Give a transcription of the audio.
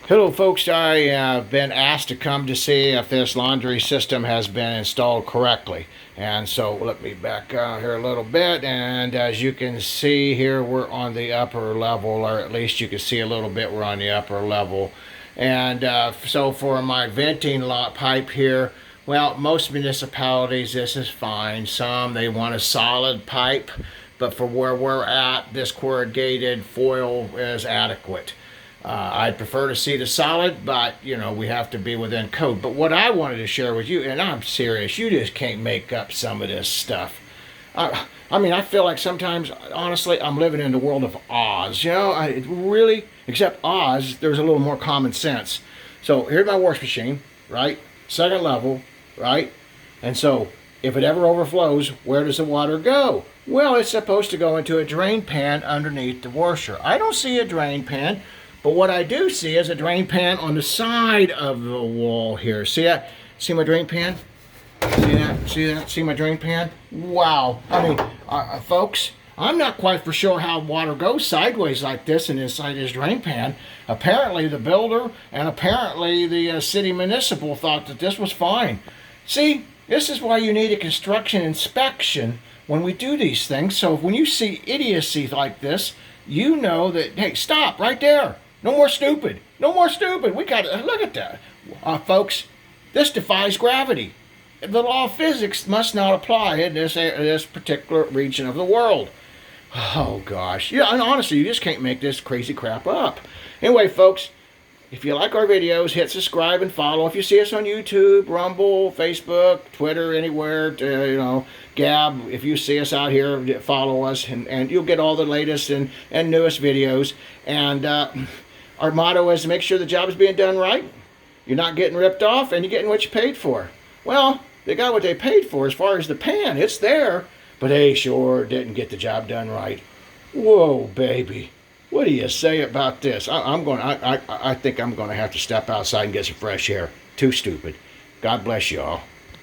Hello folks, I have been asked to come to see if this laundry system has been installed correctly. And so let me back out here a little bit, and as you can see here, we're on the upper level, or at least you can see a little bit, we're on the upper level. And so for my venting lot pipe here, well, most municipalities this is fine. Some they want a solid pipe, but for where we're at, this corrugated foil is adequate. I'd prefer to see the solid, but you know, we have to be within code. But what I wanted to share with you, and I'm serious, you just can't make up some of this stuff. I mean, I feel like sometimes, honestly, I'm living in the world of Oz. You know, really, except Oz, there's a little more common sense. So here's my wash machine, right? Second level, right? And so if it ever overflows, where does the water go? Well, it's supposed to go into a drain pan underneath the washer. I don't see a drain pan. But what I do see is a drain pan on the side of the wall here. See that? See my drain pan? See that? See that? See my drain pan? Wow. I mean, folks, I'm not quite for sure how water goes sideways like this and inside this drain pan. Apparently the builder and apparently the city municipal thought that this was fine. See, this is why you need a construction inspection when we do these things. So when you see idiocy like this, you know that, hey, stop right there. No more stupid. No more stupid. We got to look at that. Folks, this defies gravity. The law of physics must not apply in this particular region of the world. Oh, gosh. Yeah, and honestly, you just can't make this crazy crap up. Anyway, folks, if you like our videos, hit subscribe and follow. If you see us on YouTube, Rumble, Facebook, Twitter, anywhere, Gab, if you see us out here, follow us, and you'll get all the latest and newest videos. And our motto is to make sure the job is being done right. You're not getting ripped off, and you're getting what you paid for. Well, they got what they paid for as far as the pan. It's there, but they sure didn't get the job done right. Whoa, baby. What do you say about this? I think I'm going to have to step outside and get some fresh air. Too stupid. God bless you all.